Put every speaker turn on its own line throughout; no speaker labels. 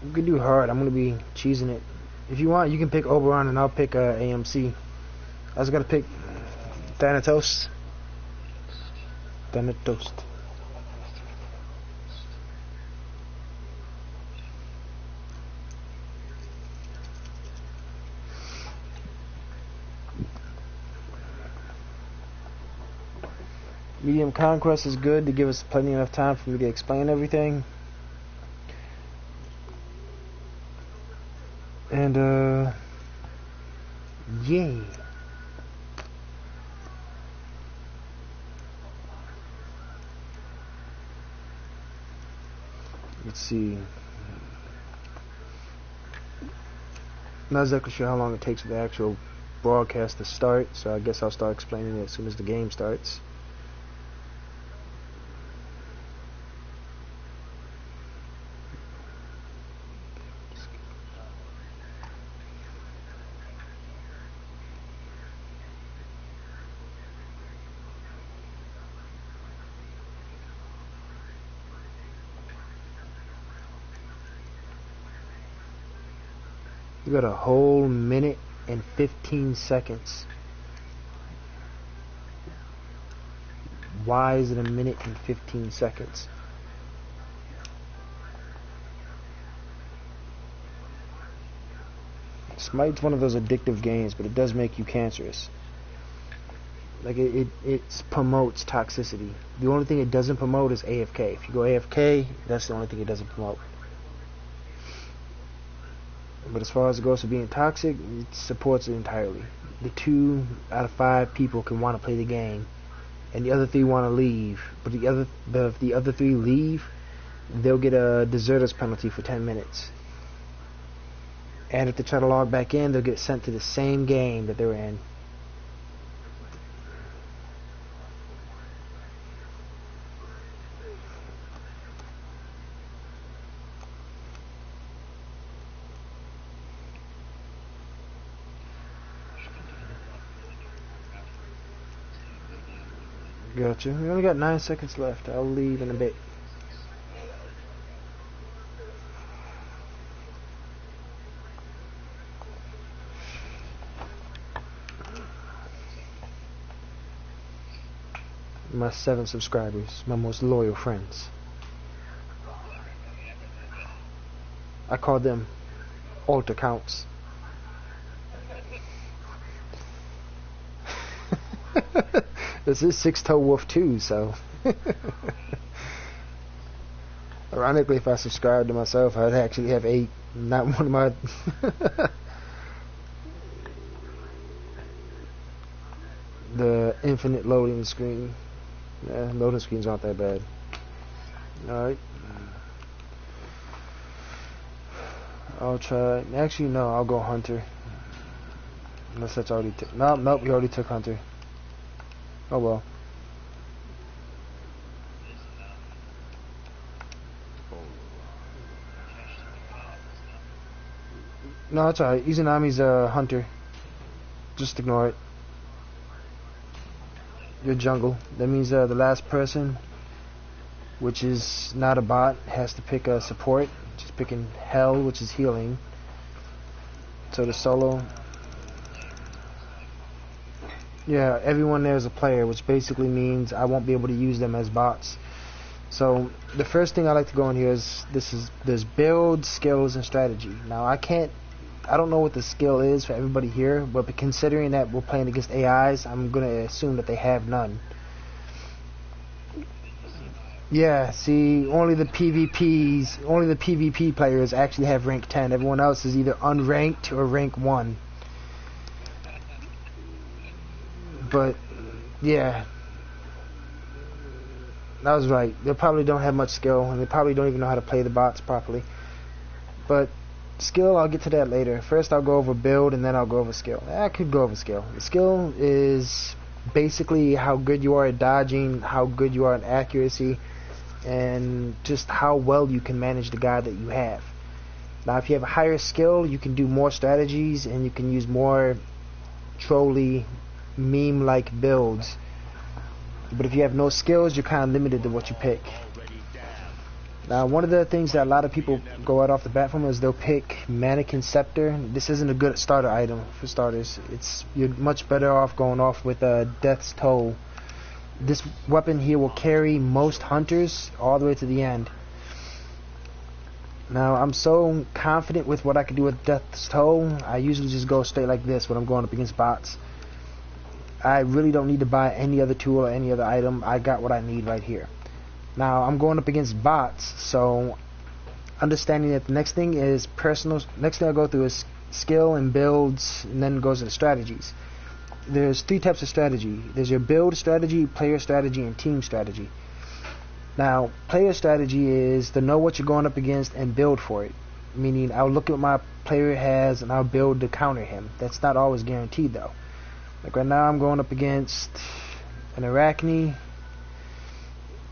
We could do hard. I'm gonna be cheesing it. If you want, you can pick Oberon and I'll pick AMC. I was gonna pick Thanatos. Thanatos. Medium conquest is good to give us plenty enough time for me to explain everything. And yay. Let's see. Not exactly sure how long it takes for the actual broadcast to start, so I guess I'll start explaining it as soon as the game starts. You got a whole minute and 15 seconds. Why is it a minute and 15 seconds? Smite's one of those addictive games, but it does make you cancerous. Like it promotes toxicity. The only thing it doesn't promote is AFK. If you go AFK, that's the only thing it doesn't promote. But as far as it goes to being toxic, it supports it entirely. The 2 out of 5 people can want to play the game, and the other 3 want to leave. But if the other 3 leave, they'll get a deserters penalty for 10 minutes. And if they try to log back in, they'll get sent to the same game that they were in. Gotcha. We only got 9 seconds left. I'll leave in a bit. My 7 subscribers, my most loyal friends. I call them alt accounts. This is sixtoewolf too, so ironically, if I subscribed to myself, I'd actually have 8. Not one of my the infinite loading screen. Yeah, loading screens aren't that bad. Alright. I'll try. Actually, no, I'll go Hunter. Unless that's already. Nope, we already took Hunter. Oh well. No, it's alright. Izanami's a hunter. Just ignore it. Your jungle. That means the last person, which is not a bot, has to pick a support. Just picking Hell, which is healing. So the solo. Yeah, everyone there is a player, which basically means I won't be able to use them as bots. So the first thing I like to go in here is there's build, skills, and strategy. Now I don't know what the skill is for everybody here, but considering that we're playing against AIs, I'm gonna assume that they have none. Yeah, see, only the PvP players actually have rank 10. Everyone else is either unranked or rank 1. But yeah, that was right. They probably don't have much skill, and they probably don't even know how to play the bots properly. But skill, I'll get to that later. First I'll go over build, and then I'll go over skill. I could go over skill. The skill is basically how good you are at dodging, how good you are at accuracy, and just how well you can manage the guy that you have. Now if you have a higher skill, you can do more strategies, and you can use more trolly meme-like builds. But if you have no skills, you're kind of limited to what you pick. Now, one of the things that a lot of people go right off the bat from is they'll pick Mannequin Scepter. This isn't a good starter item for starters. You're much better off going off with Death's Toll. This weapon here will carry most hunters all the way to the end. Now, I'm so confident with what I can do with Death's Toll, I usually just go straight like this when I'm going up against bots. I really don't need to buy any other tool or any other item. I got what I need right here. Now, I'm going up against bots, so understanding that the next thing is next thing I go through is skill and builds, and then goes into strategies. There's 3 types of strategy. There's your build strategy, player strategy, and team strategy. Now, player strategy is to know what you're going up against and build for it. Meaning, I'll look at what my player has and I'll build to counter him. That's not always guaranteed, though. Like right now, I'm going up against an Arachne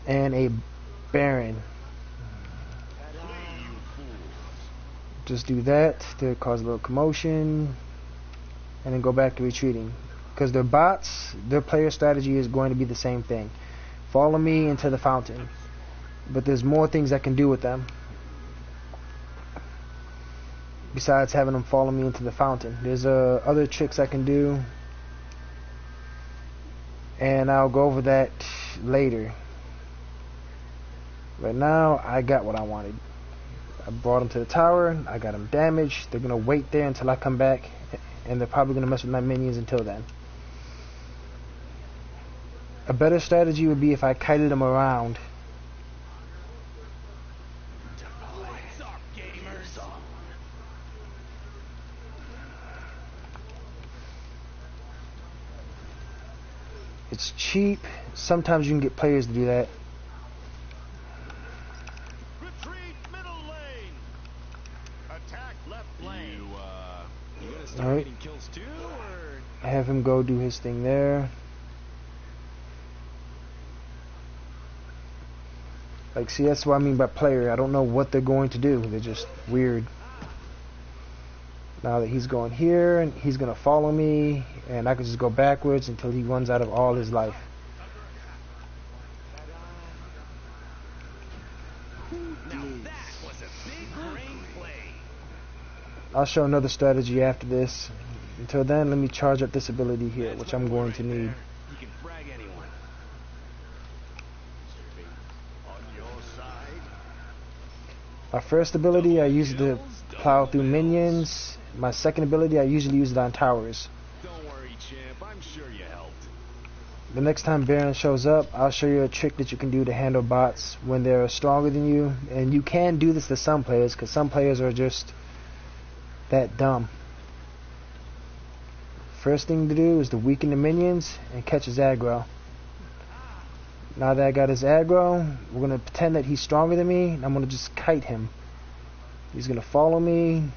and a Baron. Just do that to cause a little commotion, and then go back to retreating. Because they're bots, their player strategy is going to be the same thing. Follow me into the fountain. But there's more things I can do with them besides having them follow me into the fountain. There's other tricks I can do, and I'll go over that later. Right now, I got what I wanted. I brought them to the tower, I got them damaged. They're going to wait there until I come back, and they're probably going to mess with my minions until then. A better strategy would be if I kited them around. It's cheap. Sometimes you can get players to do that.
Retreat middle lane. Attack left lane. You gonna start
Alright.
getting kills too, or?
Have him go do his thing there. Like, see, that's what I mean by player. I don't know what they're going to do. They're just weird. Now that he's going here, and he's going to follow me, and I can just go backwards until he runs out of all his life.
Now that was a big brain play.
I'll show another strategy after this. Until then, let me charge up this ability here, which I'm going to need.
You can frag anyone. On your side.
My first ability, I use it to plow through minions. My second ability, I usually use it on towers.
Don't worry, champ. I'm sure you helped.
The next time Baron shows up, I'll show you a trick that you can do to handle bots when they're stronger than you. And you can do this to some players, because some players are just that dumb. First thing to do is to weaken the minions and catch his aggro. Now that I got his aggro, we're going to pretend that he's stronger than me, and I'm going to just kite him. He's going to follow me.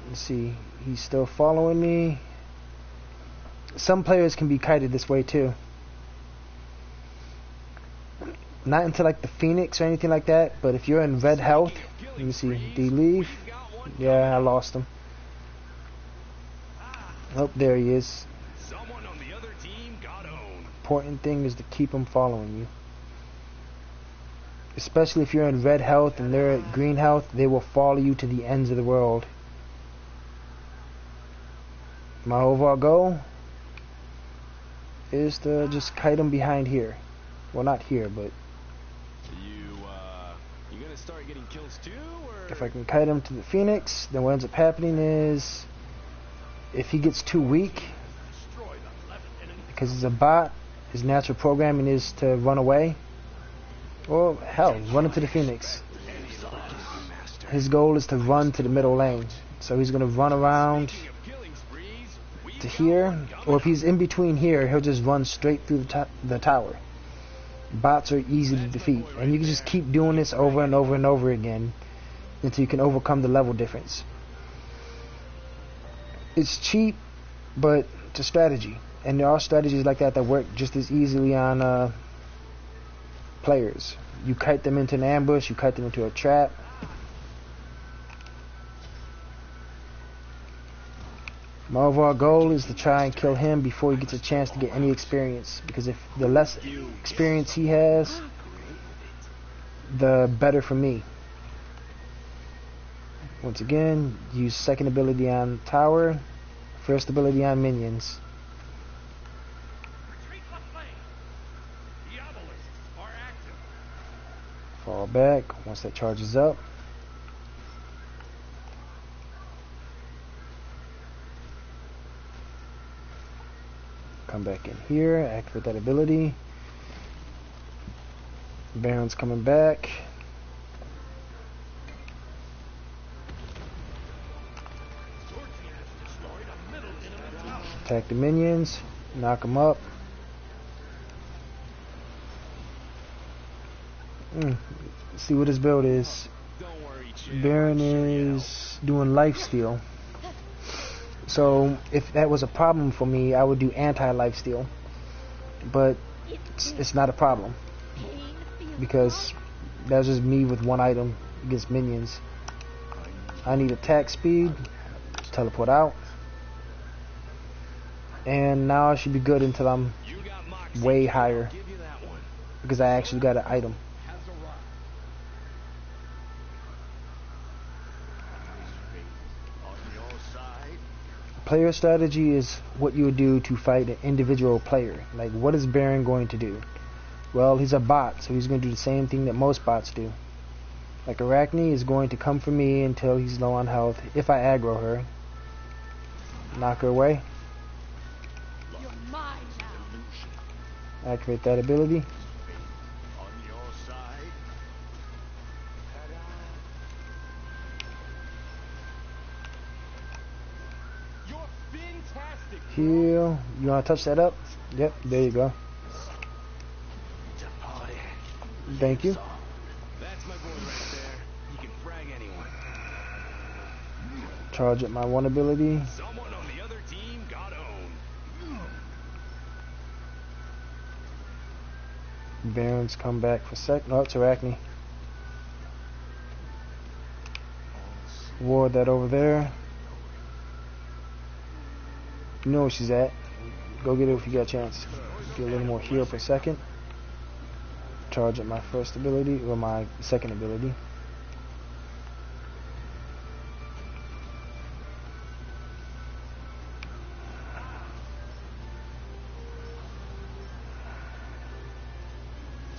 Let's see, he's still following me. Some players can be kited this way too. Not into like the Phoenix or anything like that, but if you're in red health, let me see, did he leave? Yeah, I lost him. Oh, there he is.
Someone on the other team got owned.
Important thing is to keep them following you. Especially if you're in red health and they're at green health, they will follow you to the ends of the world. My overall goal is to just kite them behind here. Well, not here, but
You gonna start getting kills too, or?
if I can kite him to the Phoenix, then what ends up happening is, if he gets too weak, because he's a bot, his natural programming is to run away. Or hell, run into the Phoenix. His goal is to run to the middle lane. So he's gonna run around to here, or if he's in between here, he'll just run straight through the tower. Bots are easy to defeat, and you can just keep doing this over and over and over again until you can overcome the level difference. It's cheap, but it's a strategy, and there are strategies like that that work just as easily on players. You kite them into an ambush, you kite them into a trap. My overall goal is to try and kill him before he gets a chance to get any experience, because if the less experience he has, the better for me. Once again, use second ability on tower, first ability on minions. Fall back once that charges up. Come back in here, activate that ability. Baron's coming back. Attack the minions, knock them up. See what his build is. Baron is doing lifesteal. So if that was a problem for me, I would do anti-lifesteal. But it's not a problem, because that's just me with one item against minions. I need attack speed, teleport out. And now I should be good until I'm way higher, because I actually got an item. Player strategy is what you would do to fight an individual player. Like, what is Baron going to do? Well, he's a bot, so he's going to do the same thing that most bots do. Like, Arachne is going to come for me until he's low on health. If I aggro her, knock her away. Activate that ability. Heal. You want to touch that up? Yep, there you go. Thank you.
That's my boy right there. He can frag anyone.
Charge up my one ability.
Someone on the other team got owned.
Baron's come back for sec. No, it's Arachne. Ward that over there. You know where she's at. Go get her if you got a chance. Get a little more heal per second. Charge up my first ability, or my second ability.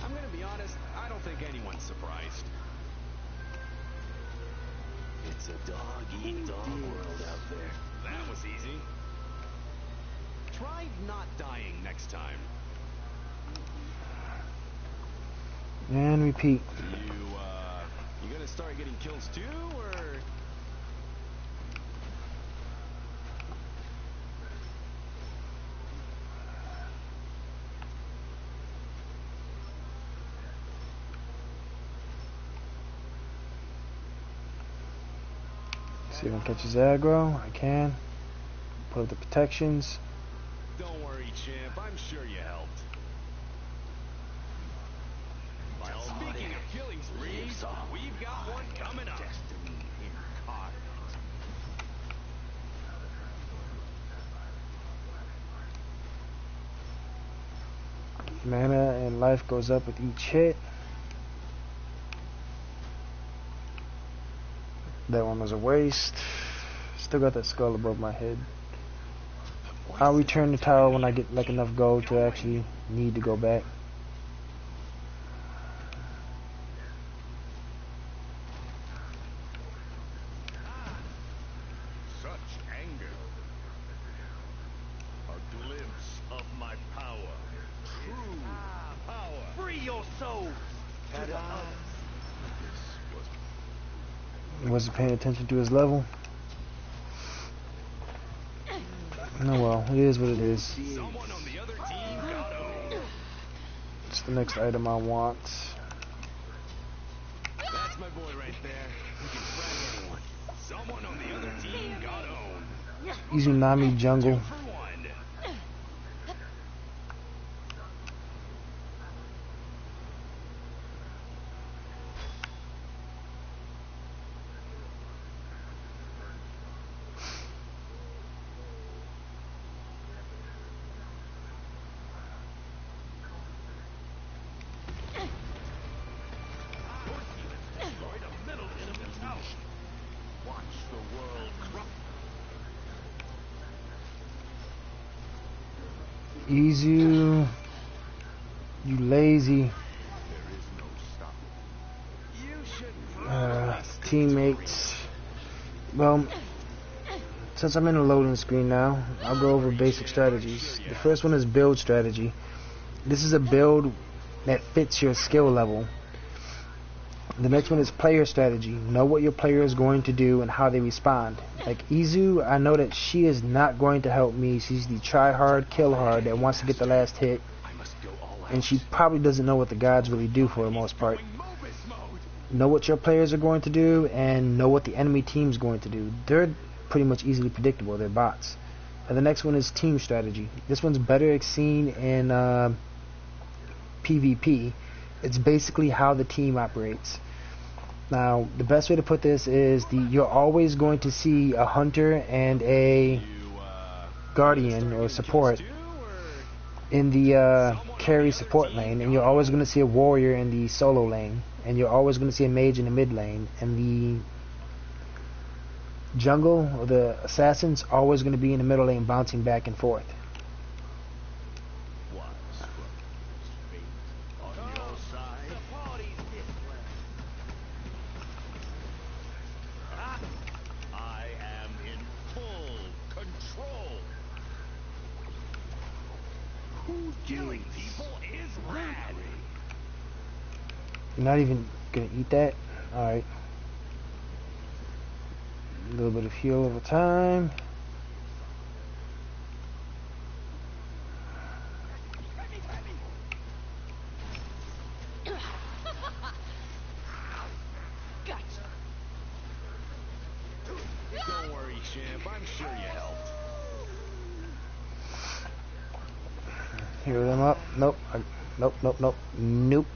I'm gonna be honest, I don't think anyone's surprised. It's a dog-eat-dog world out there. That was easy. Try not dying next time.
And repeat.
You gonna start getting kills too, or?
See if I can catch his aggro. I can. Put up the protections.
Don't worry, champ. I'm sure you helped. Speaking of killing sprees, we've got one coming up.
Mana and life goes up with each hit. That one was a waste. Still got that skull above my head. I'll return the tower when I get like enough gold to actually need to go back.
Such anger. A glimpse of my power. True power. Free your soul.
Wasn't paying attention to his level. Oh well, it is what it is.
Someone on the other team got owned.
It's the next item I want.
That's my boy right there. He can frag anyone. Someone on the other team got owned.
Izunami jungle.
2 for 1.
Izu, you lazy.
There is no stop. You should
Teammates. Well, since I'm in a loading screen now, I'll go over basic strategies. The first one is build strategy. This is a build that fits your skill level. The next one is player strategy. Know what your player is going to do and how they respond. Like Izu, I know that she is not going to help me. She's the try hard, kill hard that wants to get the last hit. And she probably doesn't know what the gods really do for the most part. Know what your players are going to do and know what the enemy team's going to do. They're pretty much easily predictable. They're bots. And the next one is team strategy. This one's better seen in PvP. It's basically how the team operates. Now, the best way to put this is you're always going to see a hunter and a guardian or support in the carry support lane, and you're always going to see a warrior in the solo lane, and you're always going to see a mage in the mid lane, and the jungle or the assassin's always going to be in the middle lane bouncing back and forth.
Killing people is rad.
You're not even gonna eat that? Alright. A little bit of fuel over time.
Don't worry, champ. I'm sure you helped.
Heal them up. Nope. Nope. Nope.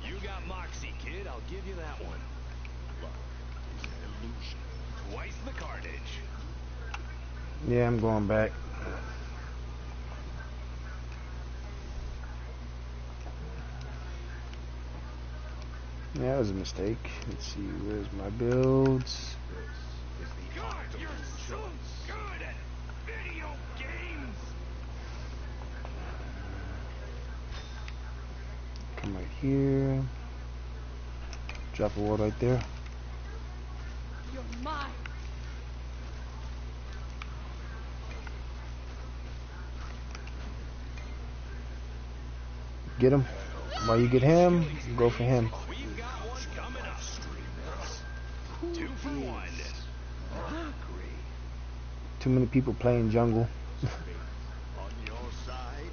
You got Moxie, kid. I'll give you that one. Illusion. Twice the carnage.
Yeah, I'm going back. Yeah, that was a mistake. Let's see, where's my builds?
God, you're so good at video games.
Come right here. Drop a ward right there.
You're mine.
Get him. While you get him, go for him.
We've got one coming up. 2 for 1.
Too many people playing jungle.
On your side.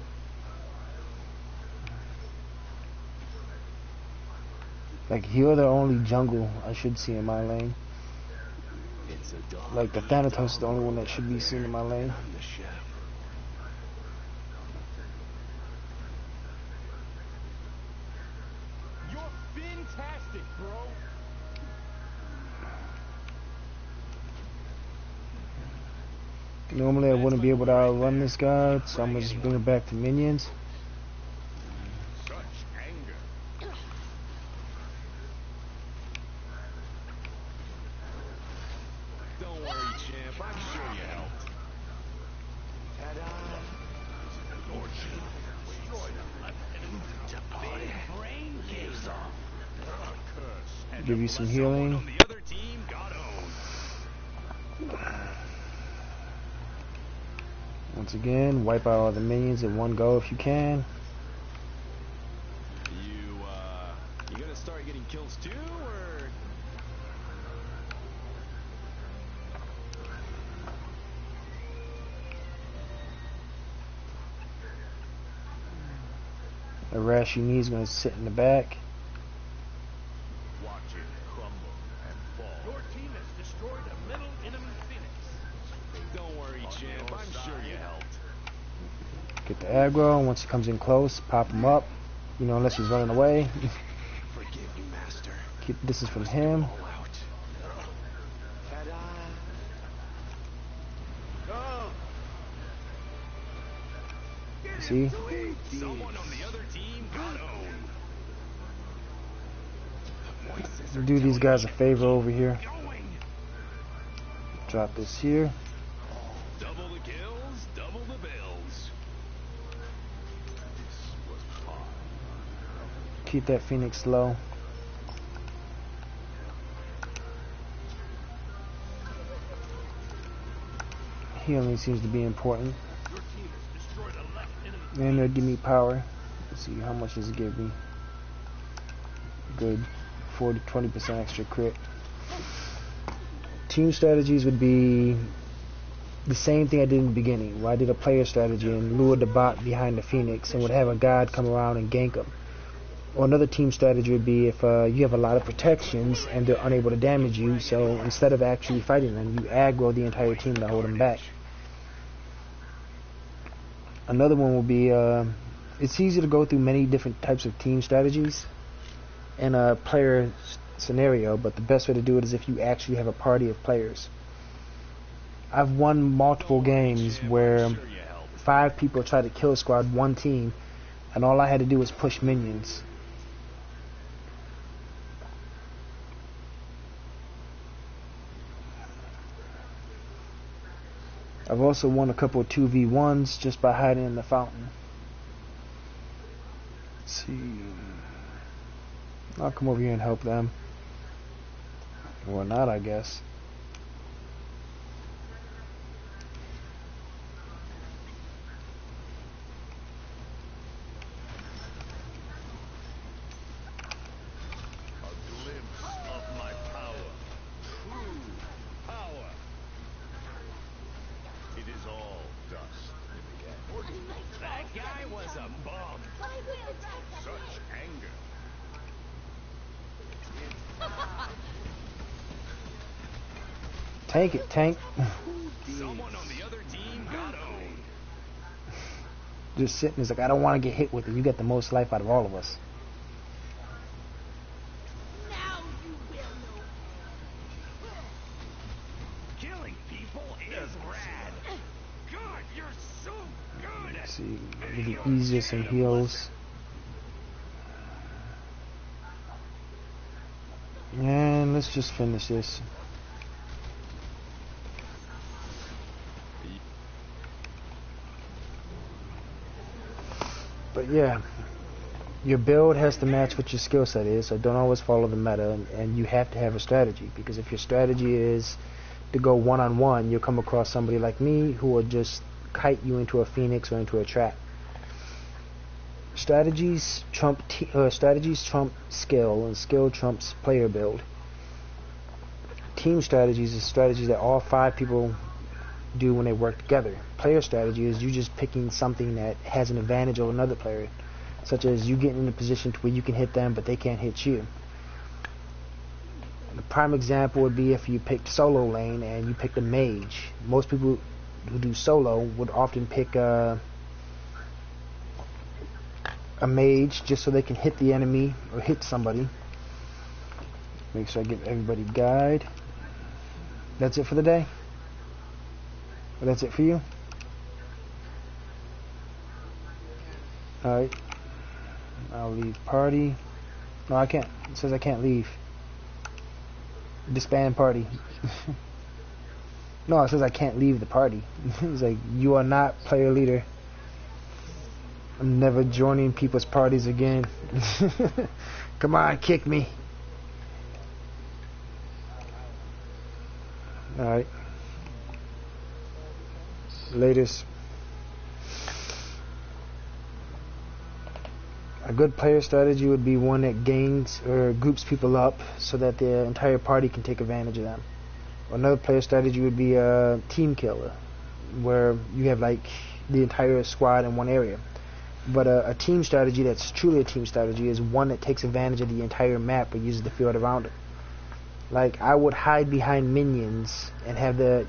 Like, you're the only jungle I should see in my lane.
It's a dog.
Like, the Thanatos is the only one that should be seen in my lane.
I'm the chef. You're fantastic, bro.
Normally I wouldn't be able to outrun this guy, so I'm gonna just bring it back to minions.
Such anger. Don't worry, champ. I'm sure you helped. Ta-da. Lordship. Destroy them. Big brain gives off. Curse. And
Give you some healing.
on the other team got owned.
Once again, wipe out all the minions in one go if you can.
You gonna start getting kills too, or?
The rash you need is gonna sit in the back.
Watch it crumble and fall. Your team has destroyed a middle enemy Phoenix. Don't worry, champ. I'm sure you helped.
Get the aggro, and once he comes in close, pop him up. You know, unless he's running away.
Forgive me, master.
Keep distance from him.
All out. Ta-da. Go. Get
See?
Someone on the other team got owned. Voices are
Do these guys a favor over here.
going.
Drop this here.
Double the kills, double the bills. This was fun.
Keep that Phoenix low. Healing seems to be important.
Your team has destroyed a left enemy.
And it'll give me power. Let's see, how much does it give me? Good. 20% extra crit. Team strategies would be the same thing I did in the beginning, where I did a player strategy and lured the bot behind the Phoenix and would have a god come around and gank him. Or another team strategy would be if you have a lot of protections and they're unable to damage you, so instead of actually fighting them, you aggro the entire team to hold them back. Another one will be, it's easy to go through many different types of team strategies in a player scenario, but the best way to do it is if you actually have a party of players. I've won multiple games where 5 people tried to kill squad one team, and all I had to do was push minions. I've also won a couple of 2v1s just by hiding in the fountain. Let's see. I'll come over here and help them. Or not, I guess.
A glimpse of my power. True power. It is all dust in the end. That guy was a bum. Such anger.
Tank it, tank.
Someone on the other team got owned.
Just sitting, it's like, I don't want to get hit with it. You get the most life out of all of us.
Now you will know.
Killing people is rad. God, you're so good at
Let's see, maybe easier some heals. And let's just finish this. But yeah, your build has to match what your skill set is, so don't always follow the meta, and you have to have a strategy, because if your strategy is to go one-on-one, you'll come across somebody like me who will just kite you into a Phoenix or into a trap. Strategies trump skill, and skill trumps player build. Team strategies is strategies that all 5 people do when they work together. Player strategy is you just picking something that has an advantage over another player, such as you getting in a position to where you can hit them but they can't hit you. The prime example would be if you picked solo lane and you picked a mage. Most people who do solo would often pick a mage just so they can hit the enemy or hit somebody. Make sure I give everybody guide. That's it for the day? Or that's it for you? Alright. I'll leave party. No, I can't. It says I can't leave. Disband party. No, it says I can't leave the party. It's like, you are not player leader. I'm never joining people's parties again. Come on, kick me. Alright. Latest. A good player strategy would be one that gangs or groups people up so that the entire party can take advantage of them. Another player strategy would be a team killer, where you have like the entire squad in one area. But a team strategy that's truly a team strategy is one that takes advantage of the entire map but uses the field around it. Like, I would hide behind minions and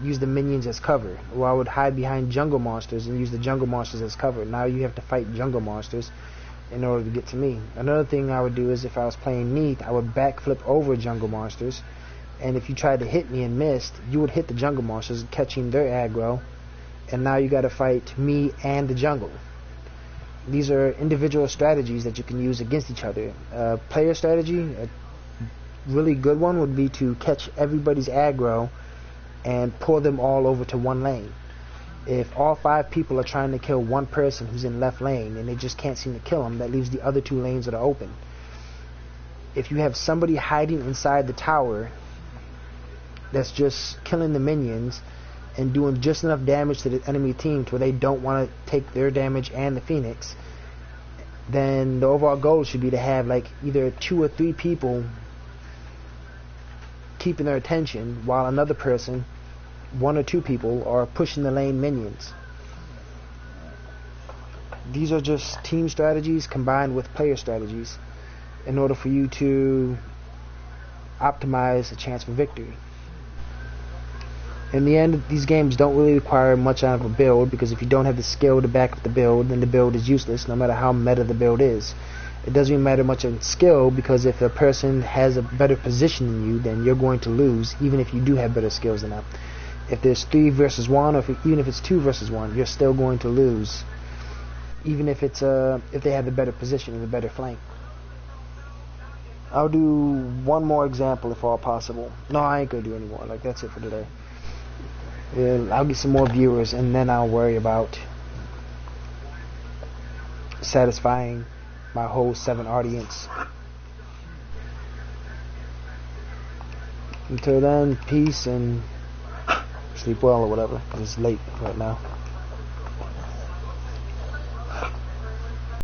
use the minions as cover, or I would hide behind jungle monsters and use the jungle monsters as cover. Now you have to fight jungle monsters in order to get to me. Another thing I would do is, if I was playing Neath, I would backflip over jungle monsters, and if you tried to hit me and missed, you would hit the jungle monsters, catching their aggro, and now you got to fight me and the jungle. These are individual strategies that you can use against each other. Player strategy, a really good one would be to catch everybody's aggro and pull them all over to one lane. If all 5 people are trying to kill one person who's in left lane and they just can't seem to kill him, that leaves the other 2 lanes that are open. If you have somebody hiding inside the tower that's just killing the minions and doing just enough damage to the enemy team to where they don't want to take their damage and the Phoenix, then the overall goal should be to have like either 2 or 3 people keeping their attention while another person, 1 or 2 people, are pushing the lane minions. These are just team strategies combined with player strategies in order for you to optimize a chance for victory. In the end, these games don't really require much out of a build, because if you don't have the skill to back up the build, then the build is useless no matter how meta the build is. It doesn't even matter much of skill, because if a person has a better position than you, then you're going to lose even if you do have better skills than them. If there's 3 versus 1, or even if it's 2 versus 1, you're still going to lose, even if it's if they have the better position and the better flank. I'll do one more example if all possible. No, I ain't gonna do any more. Like, that's it for today. I'll get some more viewers, and then I'll worry about satisfying my whole 7 audience. Until then, peace and sleep well or whatever, 'cause it's late right now.